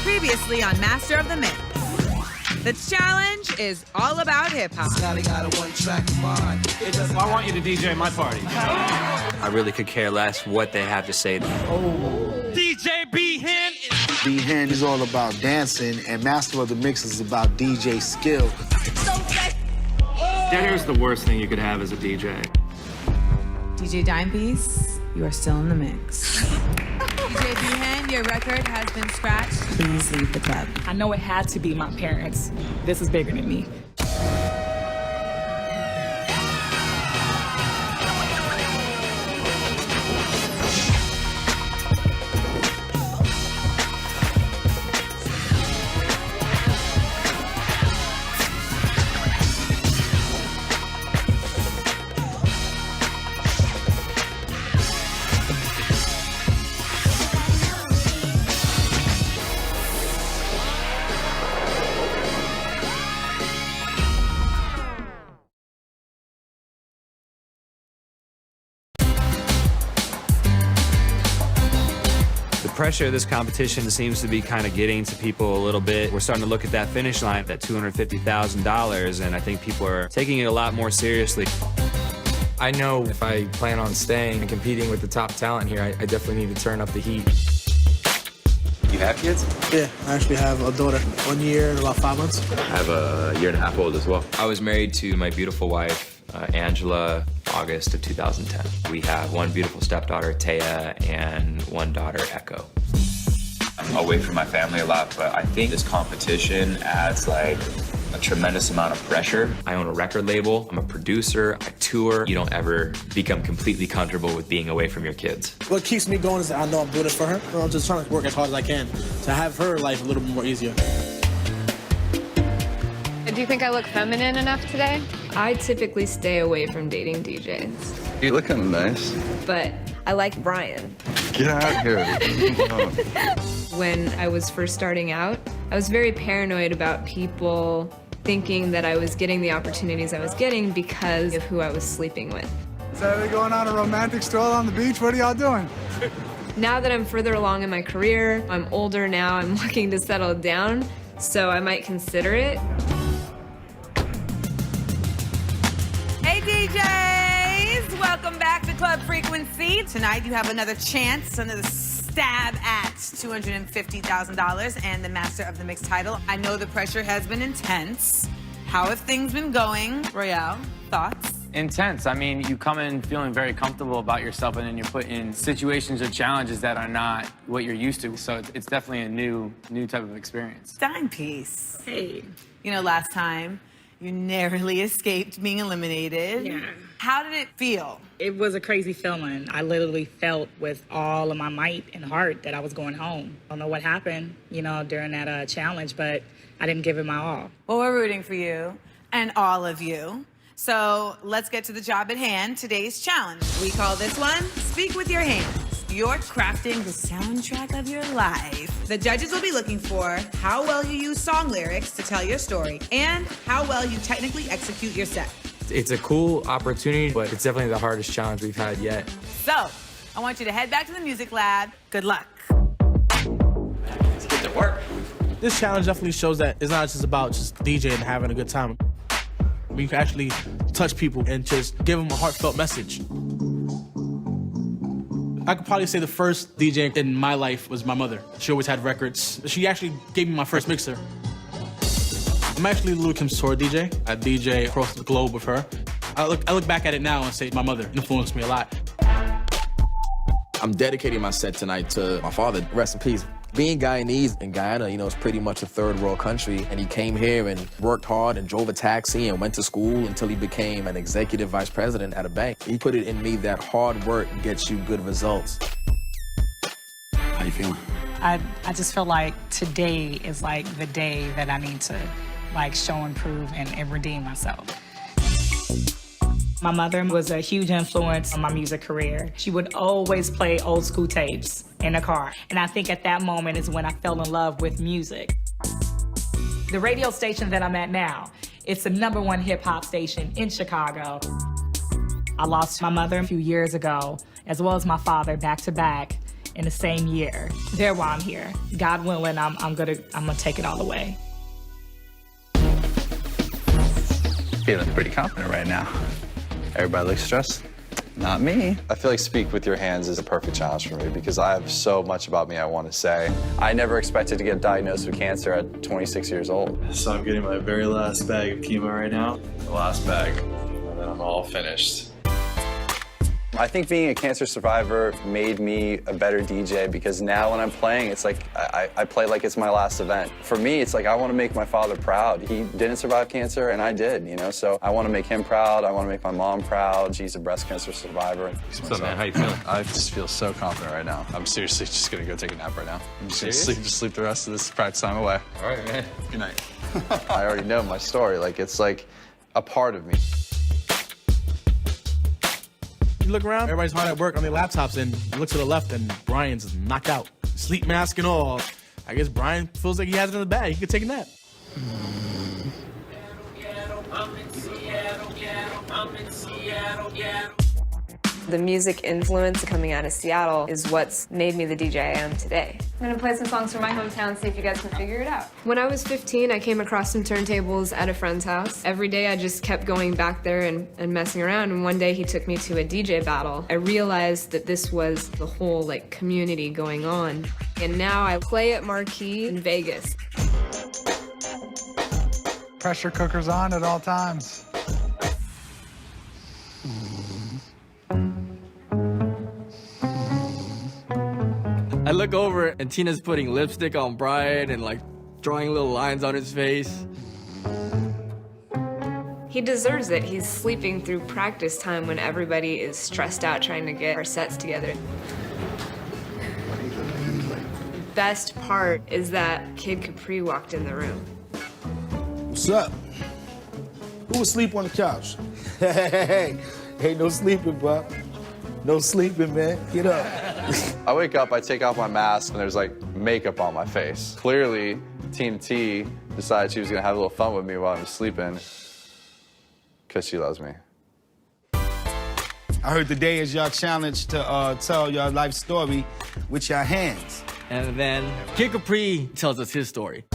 Previously on Master of the Mix. The challenge is all about hip-hop. I want you to DJ my party. I really could care less what they have to say. DJ B-Hen. B-Hen is all about dancing, and Master of the Mix is about DJ skill. Dead air is the worst thing you could have as a DJ. DJ Dimepiece, you are still in the mix. DJ B-Hen, your record has been scratched. Please leave the club. I know it had to be my parents. This is bigger than me. The pressure of this competition seems to be kind of getting to people a little bit. We're starting to look at that finish line, that $250,000, and I think people are taking it a lot more seriously. I know if I plan on staying and competing with the top talent here, I definitely need to turn up the heat. You have kids? Yeah, I actually have a daughter, 1 year and about 5 months. I have a year and a half old as well. I was married to my beautiful wife, Angela, August of 2010. We have one beautiful stepdaughter, Taya, and one daughter, Echo. I'm away from my family a lot, but I think this competition adds like a tremendous amount of pressure. I own a record label, I'm a producer, I tour. You don't ever become completely comfortable with being away from your kids. What keeps me going is that I know I'm doing it for her. I'm just trying to work as hard as I can to have her life a little bit more easier. Do you think I look feminine enough today? I typically stay away from dating DJs. You look kind of nice. But I like Brian. Get out here. When I was first starting out, I was very paranoid about people thinking that I was getting the opportunities I was getting because of who I was sleeping with. Saturday going on a romantic stroll on the beach? What are y'all doing? Now that I'm further along in my career, I'm older now, I'm looking to settle down, so I might consider it. Hey DJs, welcome back to Club Frequency. Tonight you have another chance, another stab at $250,000 and the Master of the Mix title. I know the pressure has been intense. How have things been going? Royale, thoughts? Intense. I mean, you come in feeling very comfortable about yourself, and then you're put in situations or challenges that are not what you're used to. So it's definitely a new type of experience. Dimepiece. Hey. You know, last time you narrowly escaped being eliminated. Yeah. How did it feel? It was a crazy feeling. I literally felt with all of my might and heart that I was going home. I don't know what happened, you know, during that challenge, but I didn't give it my all. Well, we're rooting for you and all of you. So let's get to the job at hand, today's challenge. We call this one, Speak With Your Hands. You're crafting the soundtrack of your life. The judges will be looking for how well you use song lyrics to tell your story and how well you technically execute your set. It's a cool opportunity, but it's definitely the hardest challenge we've had yet. So, I want you to head back to the music lab. Good luck. Let's get to work. This challenge definitely shows that it's not just about just DJing and having a good time. We can actually touch people and just give them a heartfelt message. I could probably say the first DJ in my life was my mother. She always had records. She actually gave me my first mixer. I'm actually a Lil' Kim's tour DJ. I DJ across the globe with her. I look back at it now and say my mother influenced me a lot. I'm dedicating my set tonight to my father. Rest in peace. Being Guyanese in Guyana, you know, it's pretty much a third world country. And he came here and worked hard and drove a taxi and went to school until he became an executive vice president at a bank. He put it in me that hard work gets you good results. How you feeling? I just feel like today is like the day that I need to like show and prove and redeem myself. My mother was a huge influence on my music career. She would always play old school tapes in the car. And I think at that moment is when I fell in love with music. The radio station that I'm at now, it's the #1 hip hop station in Chicago. I lost my mother a few years ago, as well as my father back to back. in the same year. They're why I'm here. God willing, I'm gonna take it all the way. Feeling pretty confident right now. Everybody looks stressed. Not me. I feel like Speak With Your Hands is a perfect challenge for me because I have so much about me I want to say. I never expected to get diagnosed with cancer at 26 years old. So I'm getting my very last bag of chemo right now. The last bag, and then I'm all finished. I think being a cancer survivor made me a better DJ because now when I'm playing, it's like I play like it's my last event. For me, it's like I want to make my father proud. He didn't survive cancer, and I did, you know? So I want to make him proud. I want to make my mom proud. She's a breast cancer survivor. What's up, man? How you feeling? I just feel so confident right now. I'm seriously just gonna go take a nap right now. I'm just gonna sleep the rest of this practice time away. All right, man. Good night. I already know my story. Like, it's like a part of me. You look around, everybody's hard at work on their laptops, and you look to the left, and Brian's knocked out. Sleep mask and all. I guess Brian feels like he has it in the bag. He could take a nap. The music influence coming out of Seattle is what's made me the DJ I am today. I'm gonna play some songs from my hometown, see if you guys can figure it out. When I was 15, I came across some turntables at a friend's house. Every day I just kept going back there and messing around, and one day he took me to a DJ battle. I realized that this was the whole like community going on. And now I play at Marquee in Vegas. Pressure cooker's on at all times. I look over and Tina's putting lipstick on Brian and like drawing little lines on his face. He deserves it. He's sleeping through practice time when everybody is stressed out trying to get our sets together. Best part is that Kid Capri walked in the room. What's up? Who was asleep on the couch? Hey, ain't no sleeping, bro. No sleeping, man. Get up. I wake up, I take off my mask, and there's like makeup on my face. Clearly, Tina T decided she was gonna have a little fun with me while I'm sleeping because she loves me. I heard today is your challenge to tell your life story with your hands. And then Kid Capri tells us his story.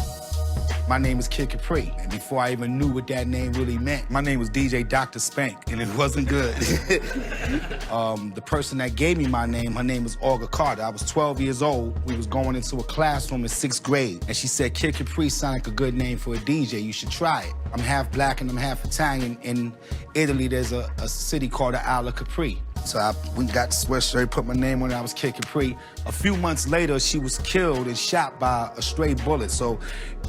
My name is Kid Capri, and before I even knew what that name really meant, my name was DJ Dr. Spank, and it wasn't good. The person that gave me my name, her name was Olga Carter. I was 12 years old. We was going into a classroom in 6th grade, and she said, Kid Capri sounded like a good name for a DJ. You should try it. I'm half black and I'm half Italian. In Italy, there's a city called the Isle of Capri. So I went and got the sweatshirt, put my name on it, I was Kid Capri. A few months later, she was killed and shot by a stray bullet. So,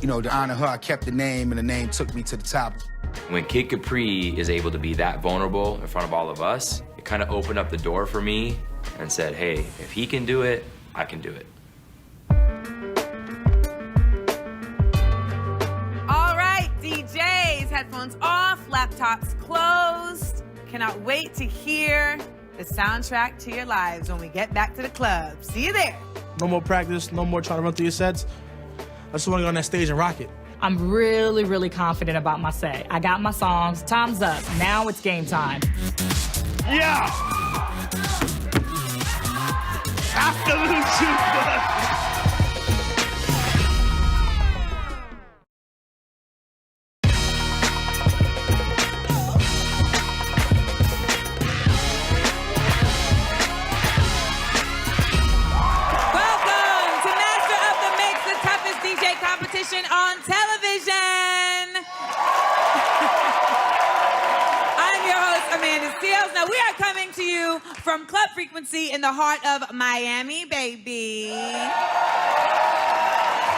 you know, to honor her, I kept the name, and the name took me to the top. When Kid Capri is able to be that vulnerable in front of all of us, it kind of opened up the door for me and said, hey, if he can do it, I can do it. All right, DJs, headphones off, laptops closed. Cannot wait to hear the soundtrack to your lives when we get back to the club. See you there. No more practice, no more trying to run through your sets. I just want to go on that stage and rock it. I'm really, really confident about my set. I got my songs. Time's up. Now it's game time. Yeah! Absolute on television. I'm your host, Amanda Seals. Now, we are coming to you from Club Frequency in the heart of Miami, baby.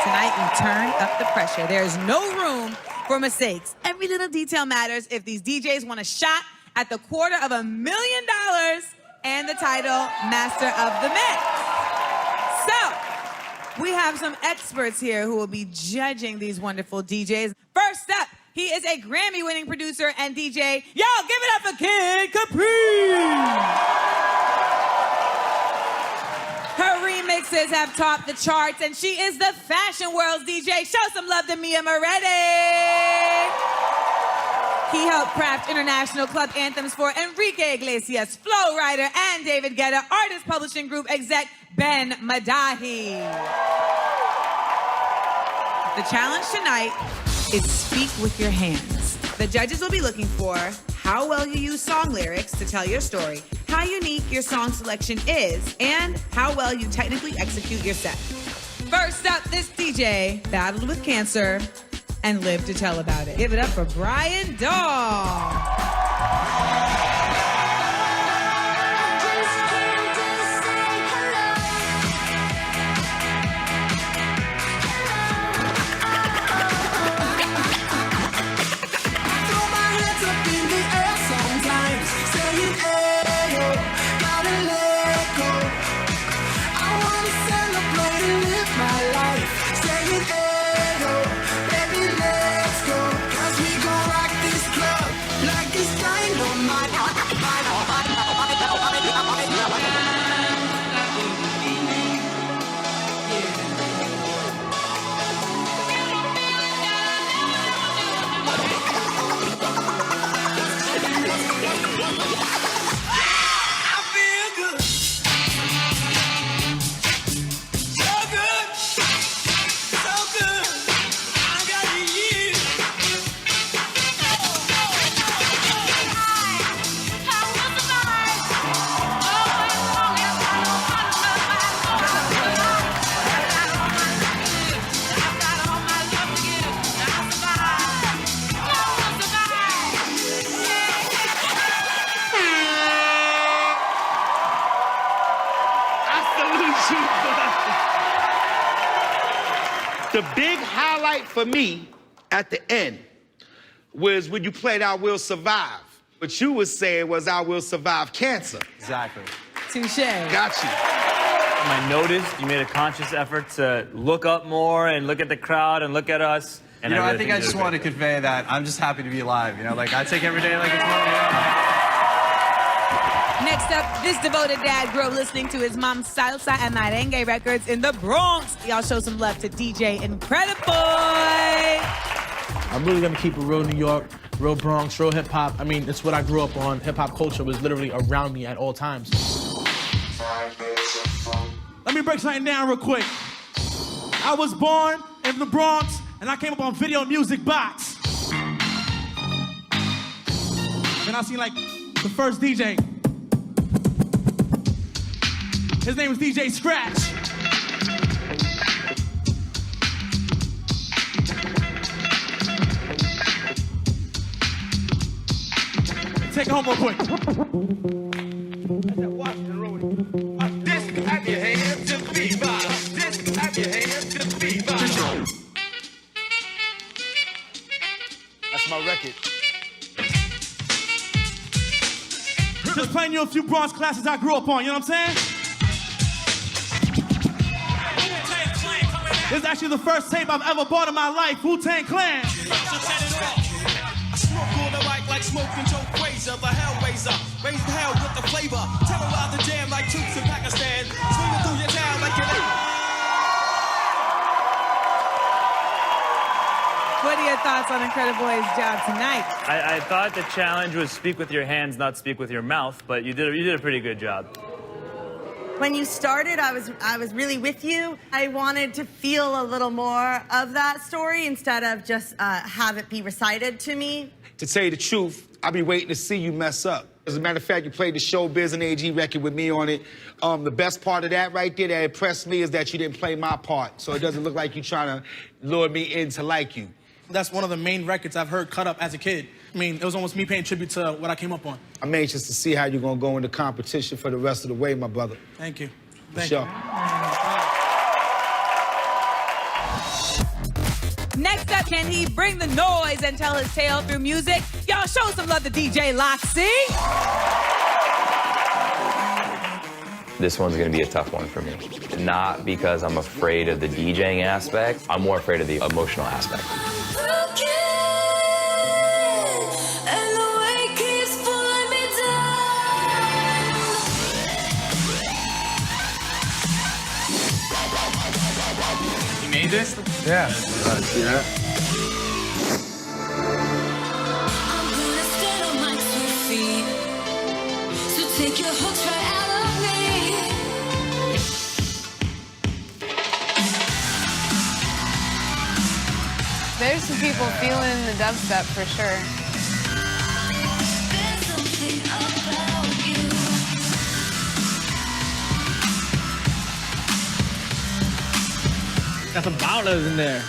Tonight, we turn up the pressure. There is no room for mistakes. Every little detail matters if these DJs want a shot at the $250,000 and the title Master of the Mix. So, we have some experts here who will be judging these wonderful DJs. First up, he is a Grammy-winning producer and DJ. Y'all, give it up for Kid Capri! Her remixes have topped the charts, and she is the fashion world's DJ. Show some love to Mia Moretti. He helped craft international club anthems for Enrique Iglesias, Flo Rida, and David Guetta, artist publishing group exec Ben Madahi. The challenge tonight is speak with your hands. The judges will be looking for how well you use song lyrics to tell your story, how unique your song selection is, and how well you technically execute your set. First up, this DJ battled with cancer and lived to tell about it. Give it up for Brian Dahl. The big highlight for me at the end was when you played I Will Survive. What you was saying was I will survive cancer. Exactly. Touche. Got you. I noticed you made a conscious effort to look up more and look at the crowd and look at us. And You know, I really think I just want to convey that I'm just happy to be alive. You know, like I take every day like it's one. Next up, this devoted dad grew up listening to his mom's salsa and merengue records in the Bronx. Y'all show some love to DJ Incrediboy. I'm really gonna keep it real New York, real Bronx, real hip hop. I mean, it's what I grew up on. Hip hop culture was literally around me at all times. Let me break something down real quick. I was born in the Bronx, and I came up on Video Music Box. Then I seen like the first DJ. His name was DJ Scratch. Take it home real quick. That's my record. Just playing you a few Bronx classics I grew up on, you know what I'm saying? This is actually the first tape I've ever bought in my life, Wu-Tang Clan. I smoke all the right like smoking Joe Frazier, the Hellraiser. Raise hell with the flavor. Terrorize the jam like troops in Pakistan. Swinging through your town like you're What are your thoughts on Incrediboy's job tonight? I thought the challenge was speak with your hands, not speak with your mouth, but you did a pretty good job. When you started, I was really with you. I wanted to feel a little more of that story instead of just have it be recited to me. To tell you the truth, I'll be waiting to see you mess up. As a matter of fact, you played the Showbiz and AG record with me on it. The best part of that right there that impressed me is that you didn't play my part, so it doesn't look like you're trying to lure me in to like you. That's one of the main records I've heard cut up as a kid. I mean, it was almost me paying tribute to what I came up on. I'm anxious to see how you're gonna go into competition for the rest of the way, my brother. Thank you. For Thank sure. you. Next up, can he bring the noise and tell his tale through music? Y'all show some love to DJ Loxy. This one's gonna be a tough one for me. Not because I'm afraid of the DJing aspect, I'm more afraid of the emotional aspect. You made this? Yeah. See that? There's some people feeling the dubstep for sure. Got some bowlers in there.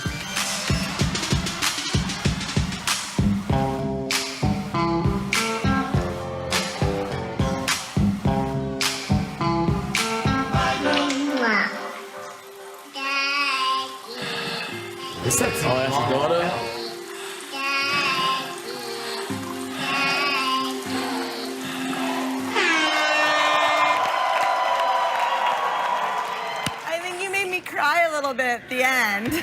Is that that's your daughter? I think you made me cry a little bit at the end.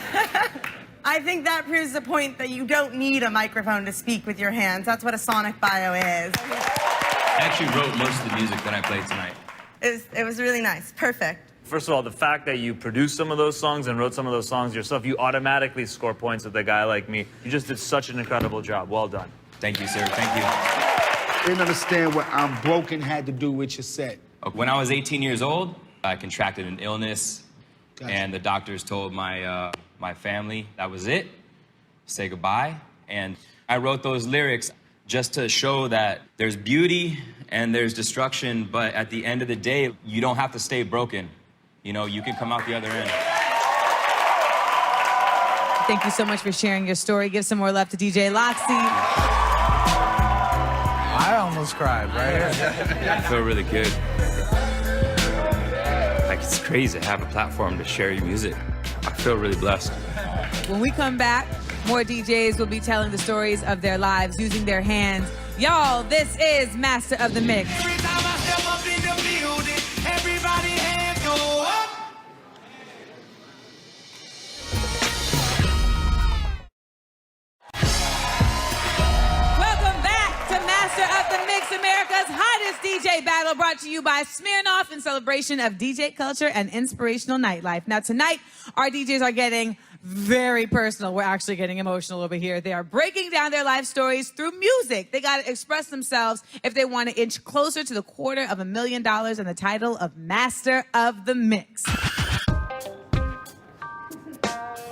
I think that proves the point that you don't need a microphone to speak with your hands. That's what a sonic bio is. I actually wrote most of the music that I played tonight. It was really nice. Perfect. First of all, the fact that you produced some of those songs and wrote some of those songs yourself, you automatically score points with a guy like me. You just did such an incredible job. Well done. Thank you, sir. Thank you. I didn't understand what I'm broken had to do with your set. When I was 18 years old, I contracted an illness, and the doctors told my my family that was it. Say goodbye. And I wrote those lyrics just to show that there's beauty and there's destruction, but at the end of the day, you don't have to stay broken. You know, you can come out the other end. Thank you so much for sharing your story. Give some more love to DJ Loxy. I almost cried right here. I feel really good. Like, it's crazy to have a platform to share your music. I feel really blessed. When we come back, more DJs will be telling the stories of their lives using their hands. Y'all, this is Master of the Mix. Every time I step up in the building, everybody hands go up. Welcome back to Master of the Mix, America's hottest DJ battle, brought to you by Smirnoff in celebration of DJ culture and inspirational nightlife. Now tonight, our DJs are getting very personal. We're actually getting emotional over here. They are breaking down their life stories through music. They got to express themselves if they want to inch closer to the $250,000 and the title of Master of the Mix.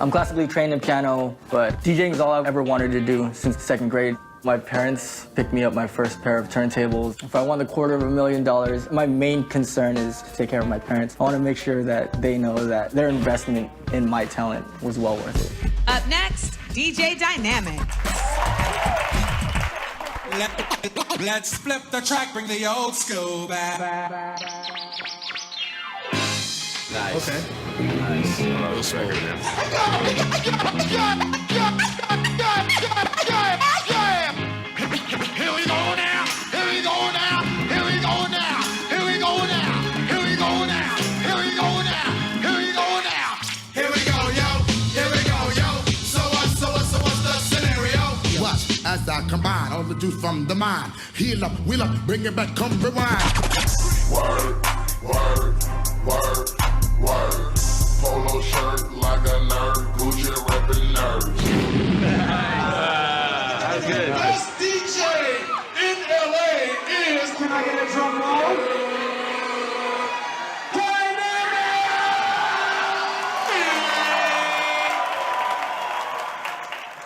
I'm classically trained in piano, but DJing is all I've ever wanted to do since second grade. My parents picked me up my first pair of turntables. If I won the $250,000, my main concern is to take care of my parents. I want to make sure that they know that their investment in my talent was well worth it. Up next, DJ Dynamic. Let's flip the track, bring the old school back. Nice. Okay. Nice. I love this record, man. Here we go now. Here we go now. Here we go now. Here we go now. Here we go now. Here we go now. Here we go now. Here we go, yo. Here we go, yo. So what's the scenario? Watch as I combine all the juice from the mind. Heal up, wheel up, bring it back, come rewind. Word, word, word, word. Polo shirt like a nerd, Gucci reppin' nerds. That's good. Best DJ in LA is, can I get a drum roll?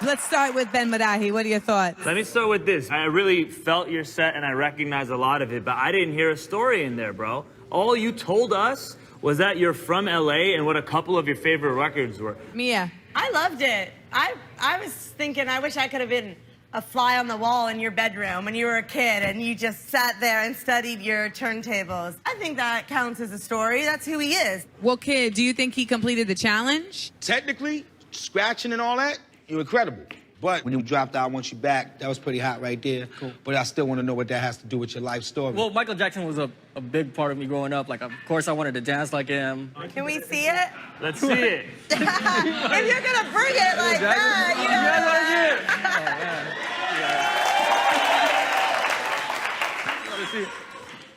Let's start with Ben Madahi. What are your thoughts? Let me start with this. I really felt your set and I recognized a lot of it, but I didn't hear a story in there, bro. All you told us was that you're from LA and what a couple of your favorite records were. Mia. I loved it. I was thinking I wish I could have been a fly on the wall in your bedroom when you were a kid and you just sat there and studied your turntables. I think that counts as a story. That's who he is. Well, kid, do you think he completed the challenge? Technically, scratching and all that, you're incredible. But when you dropped out, I Want You Back, that was pretty hot right there. Cool. But I still want to know what that has to do with your life story. Well, Michael Jackson was a big part of me growing up. Like, of course, I wanted to dance like him. Can we see it? Let's see it. If you're gonna bring it like that, you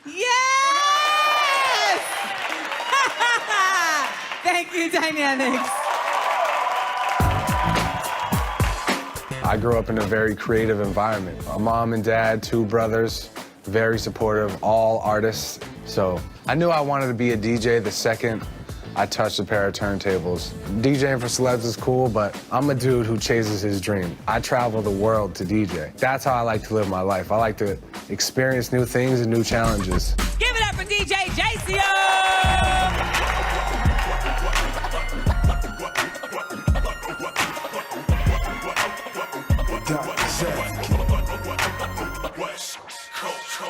know. Yes! Thank you, Dynamics. I grew up in a very creative environment. A mom and dad, two brothers, very supportive, all artists. So I knew I wanted to be a DJ the second I touched a pair of turntables. DJing for celebs is cool, but I'm a dude who chases his dream. I travel the world to DJ. That's how I like to live my life. I like to experience new things and new challenges. Give it up for DJ JCO!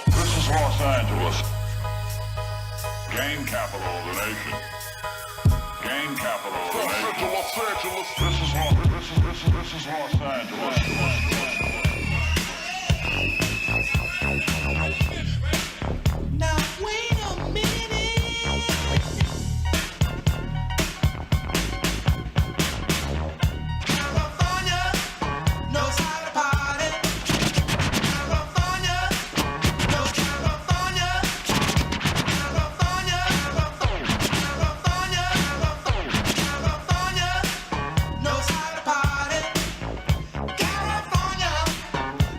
This is Los Angeles. Game capital of the nation. Game capital of the nation. Los Angeles. This is Los Angeles. Now wait a minute. California knows how to party. California knows California. California knows how to party. California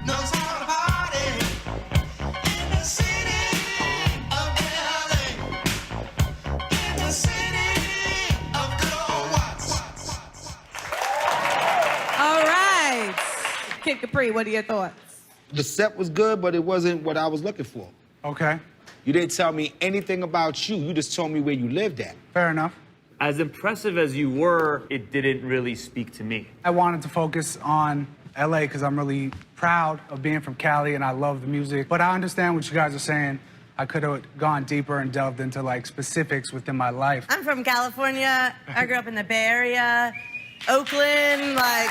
knows how to party. In the city of LA. In the city of good old Watts. All right. Kid Capri, what are your thoughts? The set was good, but it wasn't what I was looking for. Okay. You didn't tell me anything about you. You just told me where you lived at. Fair enough. As impressive as you were, it didn't really speak to me. I wanted to focus on LA because I'm really proud of being from Cali and I love the music. But I understand what you guys are saying. I could have gone deeper and delved into like specifics within my life. I'm from California. I grew up in the Bay Area, Oakland, like.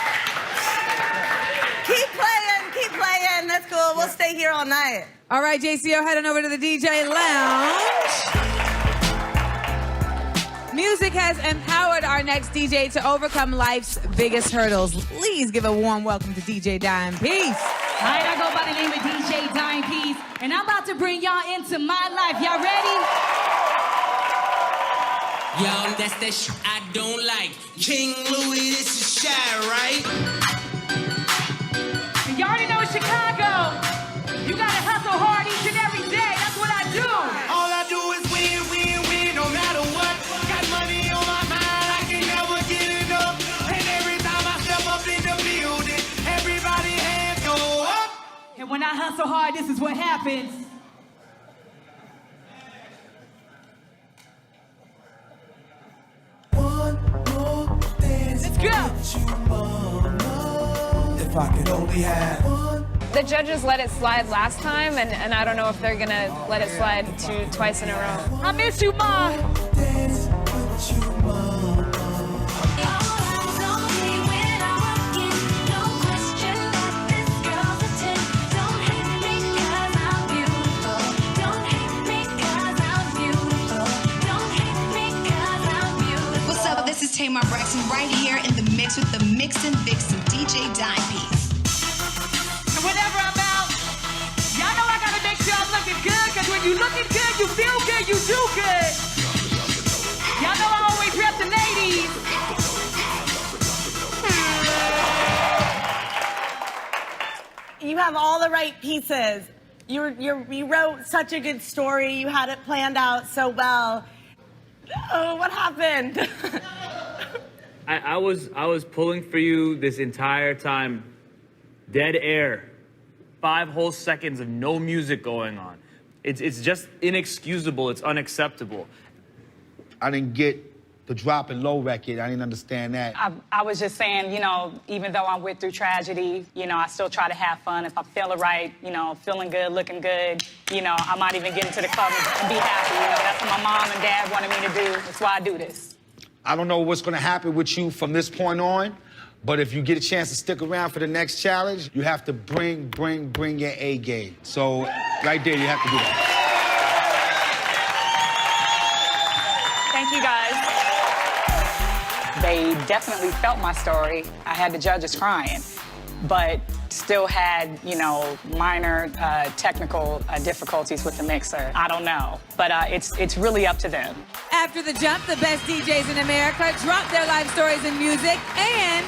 Keep playing. That's cool. We'll stay here all night. All right, JCO, head on over to the DJ Lounge. Music has empowered our next DJ to overcome life's biggest hurdles. Please give a warm welcome to DJ Dime Peace. All right, I go by the name of DJ Dime Peace, and I'm about to bring y'all into my life. Y'all ready? Yo, that's that shit I don't like. King Louis, this is Shy, right? You already know Chicago. You gotta hustle hard each and every day. That's what I do. All I do is win, no matter what. Got money on my mind, I can never get enough. And every time I step up in the building, everybody hands go up. And when I hustle hard, this is what happens. Let's go. If I could only have one. The judges let it slide last time, and I don't know if they're gonna let it slide twice in a row. I miss you, Ma. What's up? This is Tamar Braxton right here in the mix with the Mixin' Vixen, DJ Dime Peace. And whenever I'm out, y'all know I gotta make sure I'm looking good, because when you looking good, you feel good, you do good. Y'all know I always rep the ladies. You have all the right pieces. You wrote such a good story. You had it planned out so well. Oh, what happened? I was pulling for you this entire time. Dead air. 5 whole seconds of no music going on. It's just inexcusable. It's unacceptable. I didn't get the Drop It Low record. I didn't understand that. I was just saying, you know, even though I went through tragedy, you know, I still try to have fun. If I'm feeling right, you know, feeling good, looking good, you know, I might even get into the club and be happy. You know, that's what my mom and dad wanted me to do. That's why I do this. I don't know what's gonna happen with you from this point on, but if you get a chance to stick around for the next challenge, you have to bring your A game. So right there, you have to do that. Thank you, guys. They definitely felt my story. I had the judges crying, but still had, you know, minor technical difficulties with the mixer. I don't know, but it's really up to them. After the jump, the best DJs in America drop their life stories in music and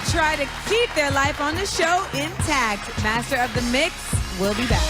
try to keep their life on the show intact. Master of the Mix will be back.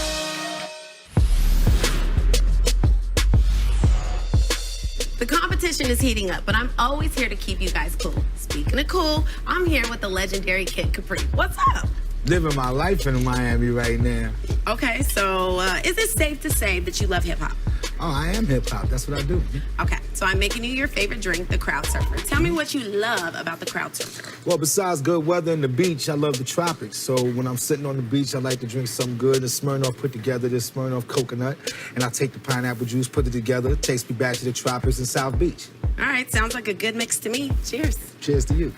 The competition competition is heating up, but I'm always here to keep you guys cool. Speaking of cool, I'm here with the legendary Kid Capri. What's up? Living my life in Miami right now. Okay, so is it safe to say that you love hip-hop? Oh, I am hip-hop. That's what I do. Okay, so I'm making you your favorite drink, the crowd surfer. Tell me what you love about the crowd surfer. Well, besides good weather and the beach, I love the tropics. So when I'm sitting on the beach, I like to drink something good. The Smirnoff put together this Smirnoff coconut, and I take the pineapple juice, put it together, takes me back to the tropics in South Beach. All right, sounds like a good mix to me. Cheers. Cheers to you.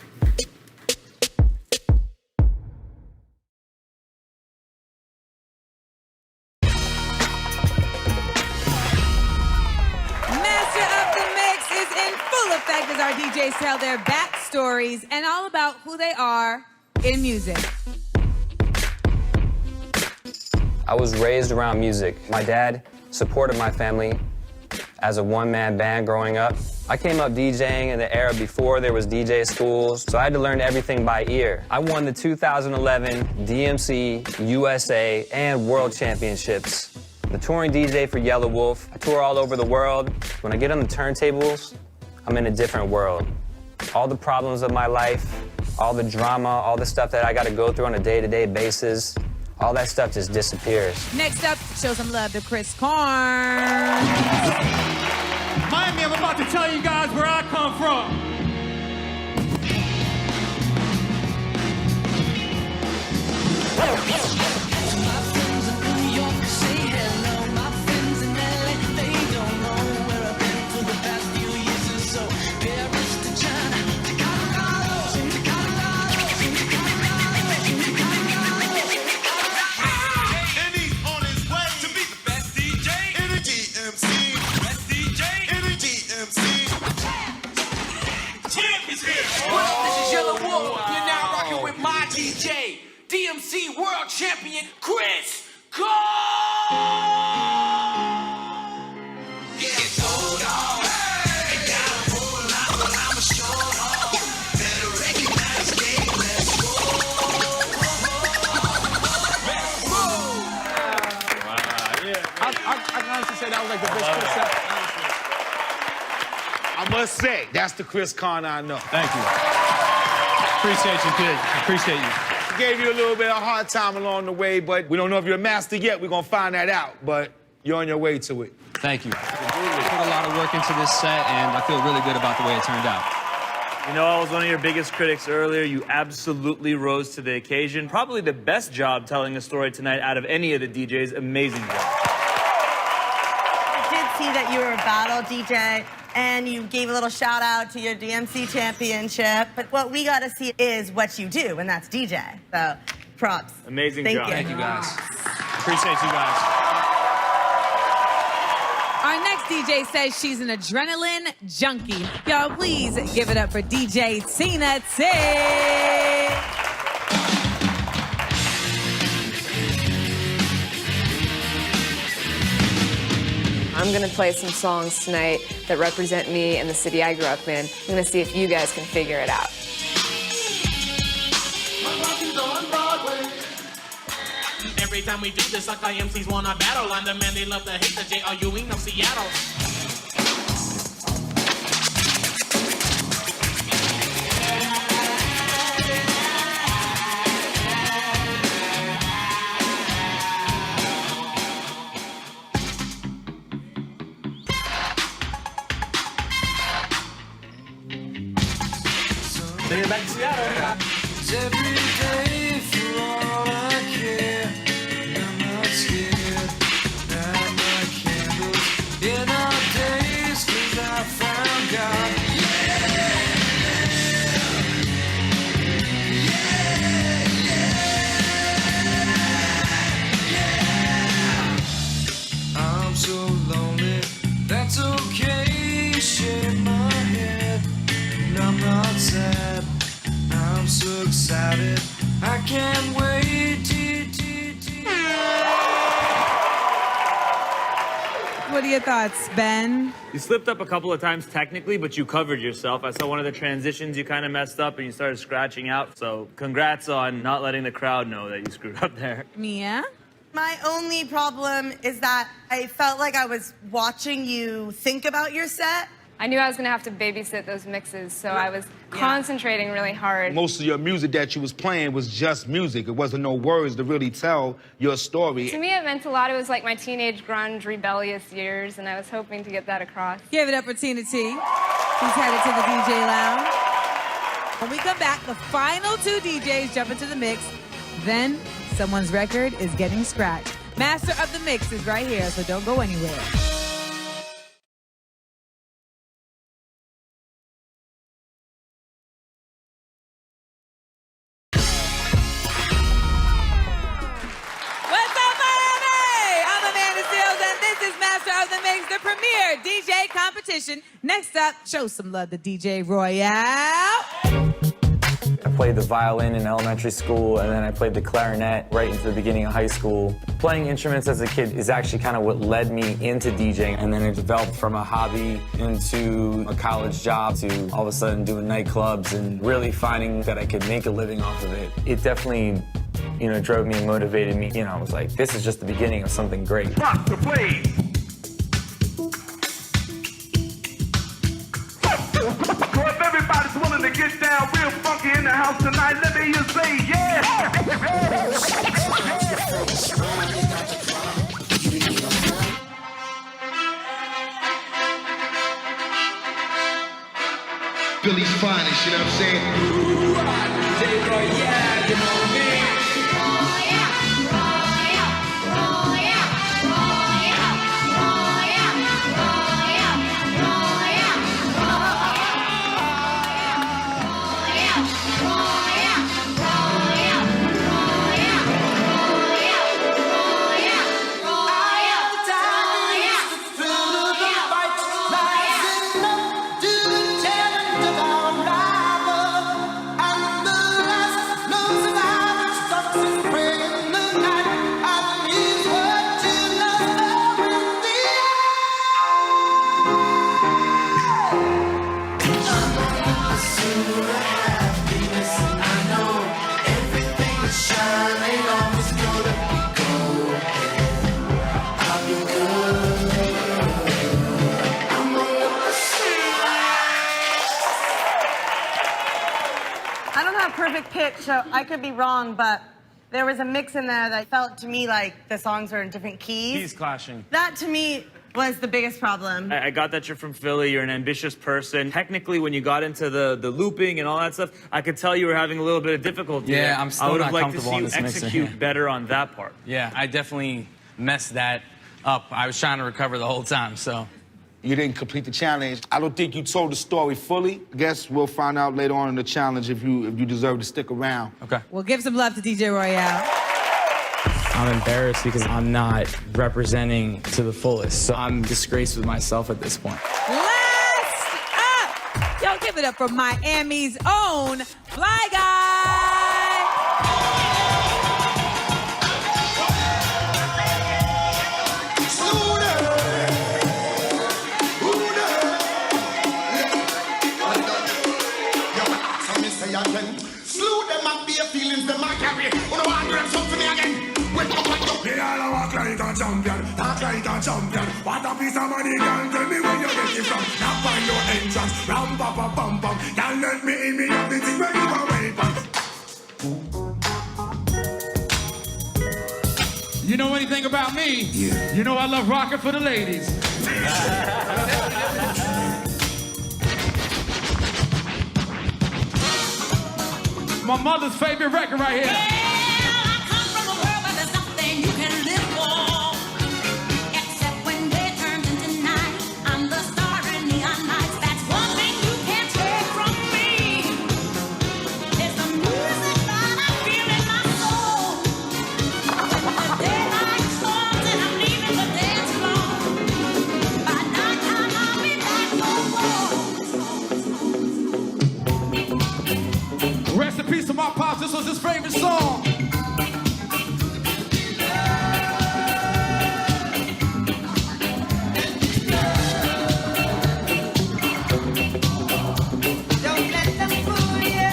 As our DJs tell their backstories and all about who they are in music. I was raised around music. My dad supported my family as a one-man band growing up. I came up DJing in the era before there was DJ schools, so I had to learn everything by ear. I won the 2011 DMC, USA, and World Championships. I'm the touring DJ for Yellow Wolf. I tour all over the world. When I get on the turntables, I'm in a different world. All the problems of my life, all the drama, all the stuff that I gotta go through on a day-to-day basis, all that stuff just disappears. Next up, show some love to Chris Korn. Miami, I'm about to tell you guys where I come from. DJ, DMC World Champion, Chris Korn! Get gold on, and got a whole lot, but I'm a short on. Better recognize game, let's go. I can honestly say that was like the best Chris set. I must say, that's the Chris Korn I know. Thank you. Appreciate you, kid. Appreciate you. Gave you a little bit of a hard time along the way, but we don't know if you're a master yet. We're gonna find that out, but you're on your way to it. Thank you. I put a lot of work into this set, and I feel really good about the way it turned out. You know, I was one of your biggest critics earlier. You absolutely rose to the occasion. Probably the best job telling a story tonight out of any of the DJs. Amazing job. I did see that you were a battle DJ, and you gave a little shout out to your DMC championship. But what we got to see is what you do, and that's DJ. So, props. Amazing Thank job. you. Thank you, guys. Appreciate you guys. Our next DJ says she's an adrenaline junkie. Y'all, please give it up for DJ Tina T. I'm gonna play some songs tonight that represent me and the city I grew up in. I'm gonna see if you guys can figure it out. Every time we do this, like MCs wanna battle. I'm the man they love to hate, the J.R.U.E. of Seattle. Bring it back to Seattle. Every day for all I care, I'm not scared. Light my candles in our days, 'cause I found God. I'm so lonely, that's okay. Shake my head, and I'm not sad. I'm so excited, I can't wait. What are your thoughts, Ben? You slipped up a couple of times technically, but you covered yourself. I saw one of the transitions you kind of messed up and you started scratching out. So congrats on not letting the crowd know that you screwed up there. Mia? My only problem is that I felt like I was watching you think about your set, I knew I was gonna have to babysit those mixes, so I was concentrating really hard. Most of your music that you was playing was just music. It wasn't no words to really tell your story. To me, it meant a lot. It was like my teenage grunge rebellious years, and I was hoping to get that across. Give it up for Tina T. She's headed to the DJ lounge. When we come back, the final two DJs jump into the mix. Then someone's record is getting scratched. Master of the Mix is right here, so don't go anywhere. The premier DJ competition. Next up, show some love to DJ Royale. I played the violin in elementary school, and then I played the clarinet right into the beginning of high school. Playing instruments as a kid is actually kind of what led me into DJing, and then it developed from a hobby into a college job to all of a sudden doing nightclubs and really finding that I could make a living off of it. It definitely, drove me and motivated me. I was like, this is just the beginning of something great. Rock the place. So if everybody's willing to get down real funky in the house tonight, let me hear you say yeah. Billy's finest, you know what I'm saying? Ooh, DJ Royale, you know me. Perfect pitch, so I could be wrong, but there was a mix in there that felt to me like the songs were in different keys. Keys clashing. That to me was the biggest problem. I got that you're from Philly, you're an ambitious person. Technically, when you got into the looping and all that stuff, I could tell you were having a little bit of difficulty. Yeah, I'm still not comfortable on this I would have liked to see you execute better on that part. Yeah, I definitely messed that up. I was trying to recover the whole time, so. You didn't complete the challenge. I don't think you told the story fully. I guess we'll find out later on in the challenge if you deserve to stick around. Okay. Well, give some love to DJ Royale. I'm embarrassed because I'm not representing to the fullest, so I'm disgraced with myself at this point. Last up, y'all give it up for Miami's own Fly Guy. Slew them up, be feelings, them I carry. Who know I grab something me again? They all walk like a champion, talk like a champion. What a piece of money, girl, tell me where you get it from. Now find no entrance, ram pa pa pam pam. Can't let me in, me have the thing where you are waiting. You know anything about me? Yeah. You know I love rocking for the ladies. My mother's favorite record right here. Yeah, I come from a world where there's nothing you can live for. Except when day turns into night. I'm the star in neon nights. That's one thing you can't take from me. It's the music that I feel in my soul. When the daylight falls and I'm leaving the dance floor. By nighttime I'll be back no more. Rest in peace to my pops. This was his favorite song. Don't let them fool you.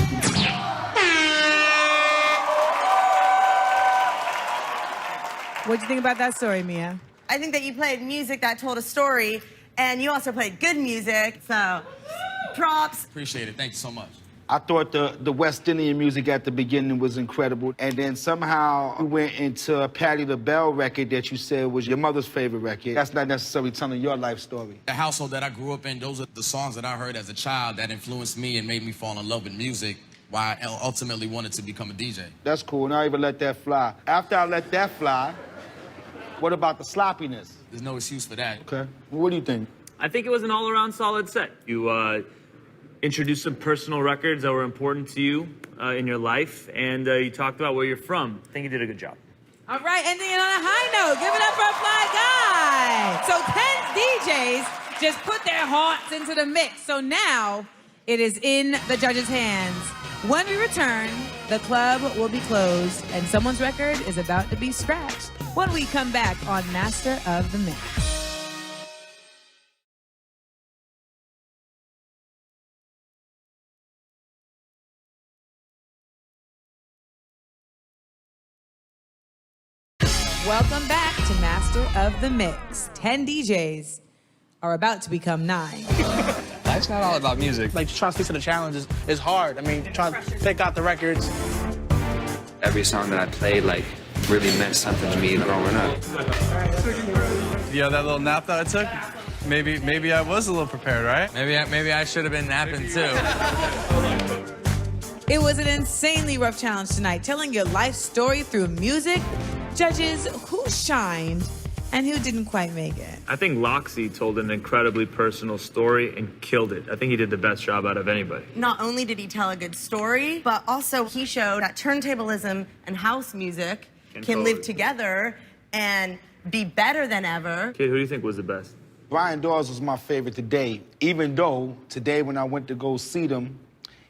What'd you think about that story, Mia? I think that you played music that told a story, And you also played good music, so props. Appreciate it. Thank you so much. I thought the West Indian music at the beginning was incredible. And then somehow we went into a Patti LaBelle record that you said was your mother's favorite record. That's not necessarily telling your life story. The household that I grew up in, those are the songs that I heard as a child that influenced me and made me fall in love with music, why I ultimately wanted to become a DJ. That's cool. Now I even let that fly. After I let that fly, what about the sloppiness? There's no excuse for that. Okay. Well, what do you think? I think it was an all-around solid set. You introduced some personal records that were important to you in your life, and you talked about where you're from. I think you did a good job. All right, ending it on a high note. Give it up for a Fly Guy. So 10 DJs just put their hearts into the mix. So now it is in the judges' hands. When we return, the club will be closed, and someone's record is about to be scratched when we come back on Master of the Mix. Welcome back to Master of the Mix. 10 DJs are about to become 9. Life's not all about music. Like, trying to stick to the challenges is hard. I mean, trying to pick out the records. Every song that I played, like, really meant something to me growing up. Yeah, that little nap that I took, maybe I was a little prepared, right? Maybe I should have been napping too. It was an insanely rough challenge tonight, telling your life story through music. Judges, who shined and who didn't quite make it? I think Loxy told an incredibly personal story and killed it. I think he did the best job out of anybody. Not only did he tell a good story, but also he showed that turntablism and house music can live together and be better than ever. Kid, who do you think was the best? Brian Dawes was my favorite today, even though today when I went to go see them,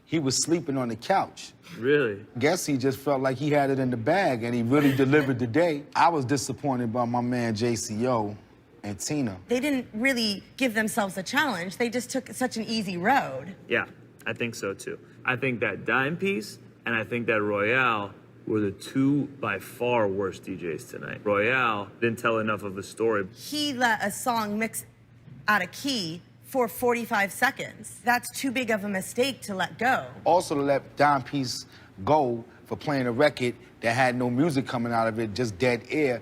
he was sleeping on the couch. Really? Guess he just felt like he had it in the bag and he really delivered today. I was disappointed by my man JCO and Tina. They didn't really give themselves a challenge. They just took such an easy road. Yeah, I think so too. I think that Dime Piece and I think that Royale were the two by far worst DJs tonight. Royale didn't tell enough of a story. He let a song mix out of key for 45 seconds. That's too big of a mistake to let go. Also to let Dime Piece go for playing a record that had no music coming out of it, just dead air,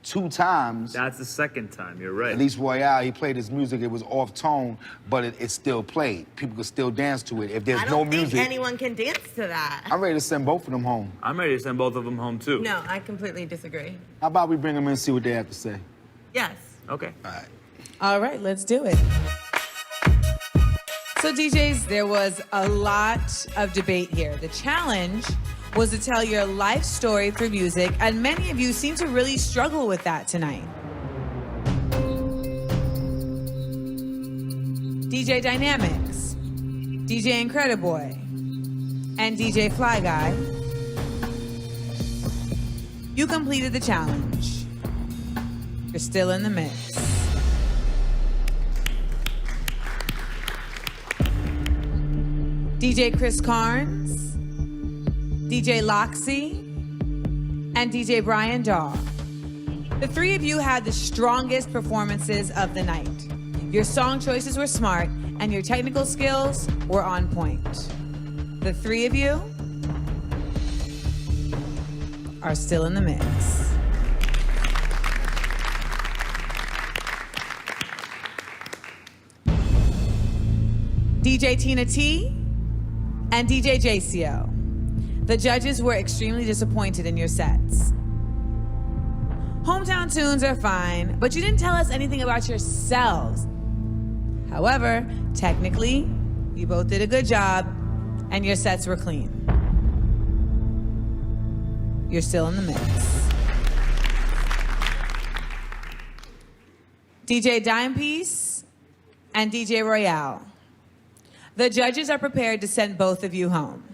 2 times. That's the second time, you're right. At least Royale, he played his music, it was off tone, but it still played. People could still dance to it. If there's no music. I don't think anyone can dance to that. I'm ready to send both of them home. I'm ready to send both of them home too. No, I completely disagree. How about we bring them in and see what they have to say? Yes. Okay. All right. All right, let's do it. So DJs, there was a lot of debate here. The challenge was to tell your life story through music, and many of you seem to really struggle with that tonight. DJ Dynamics, DJ Incrediboy, and DJ Fly Guy, you completed the challenge. You're still in the mix. DJ Chris Carnes, DJ Loxy, and DJ Brian Daw. The 3 of you had the strongest performances of the night. Your song choices were smart, and your technical skills were on point. The 3 of you are still in the mix. DJ Tina T and DJ JCO. The judges were extremely disappointed in your sets. Hometown tunes are fine, but you didn't tell us anything about yourselves. However, technically, you both did a good job, and your sets were clean. You're still in the mix. DJ Dime Piece and DJ Royale. The judges are prepared to send both of you home.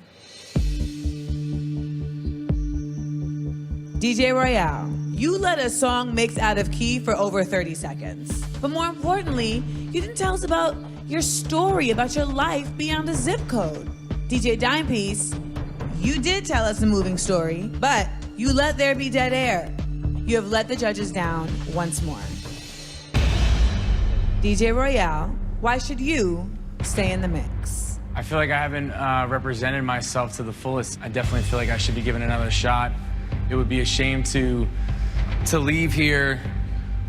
DJ Royale, you let a song mix out of key for over 30 seconds. But more importantly, you didn't tell us about your story, about your life beyond a zip code. DJ Dime Piece, you did tell us a moving story, but you let there be dead air. You have let the judges down once more. DJ Royale, why should you stay in the mix? I feel like I haven't represented myself to the fullest. I definitely feel like I should be given another shot. It would be a shame to leave here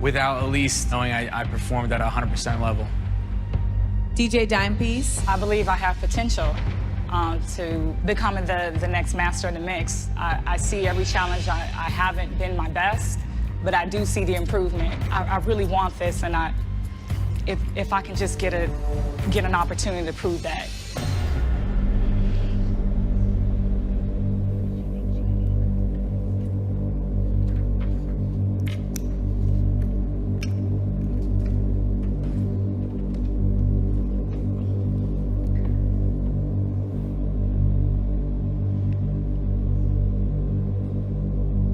without at least knowing I performed at a 100% level. DJ Dimepiece. I believe I have potential to becoming the next master of the mix. I see every challenge. I haven't been my best, but I do see the improvement. I really want this, and if I can just get an opportunity to prove that.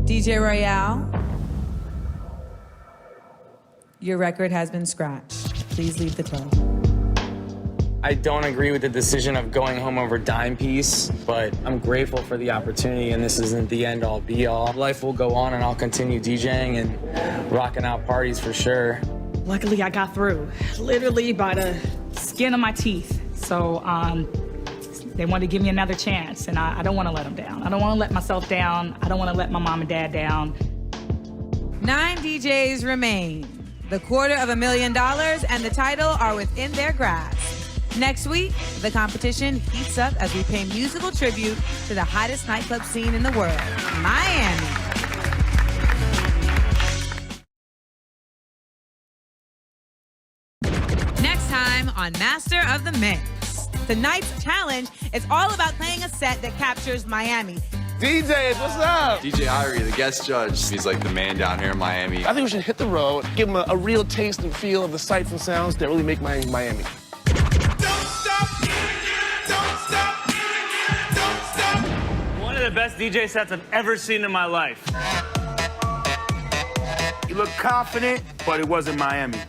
DJ Royale, your record has been scratched. Please leave the club. I don't agree with the decision of going home over Dimepiece, but I'm grateful for the opportunity, and this isn't the end-all, be-all. Life will go on, and I'll continue DJing and rocking out parties for sure. Luckily, I got through, literally by the skin of my teeth. So they wanted to give me another chance, and I don't want to let them down. I don't want to let myself down. I don't want to let my mom and dad down. 9 DJs remain. The $250,000 and the title are within their grasp. Next week, the competition heats up as we pay musical tribute to the hottest nightclub scene in the world, Miami. Next time on Master of the Mix. Tonight's challenge is all about playing a set that captures Miami. DJs, what's up? DJ Irie, the guest judge. He's like the man down here in Miami. I think we should hit the road, give them a real taste and feel of the sights and sounds that really make Miami Miami. One of the best DJ sets I've ever seen in my life. You look confident, but it wasn't Miami.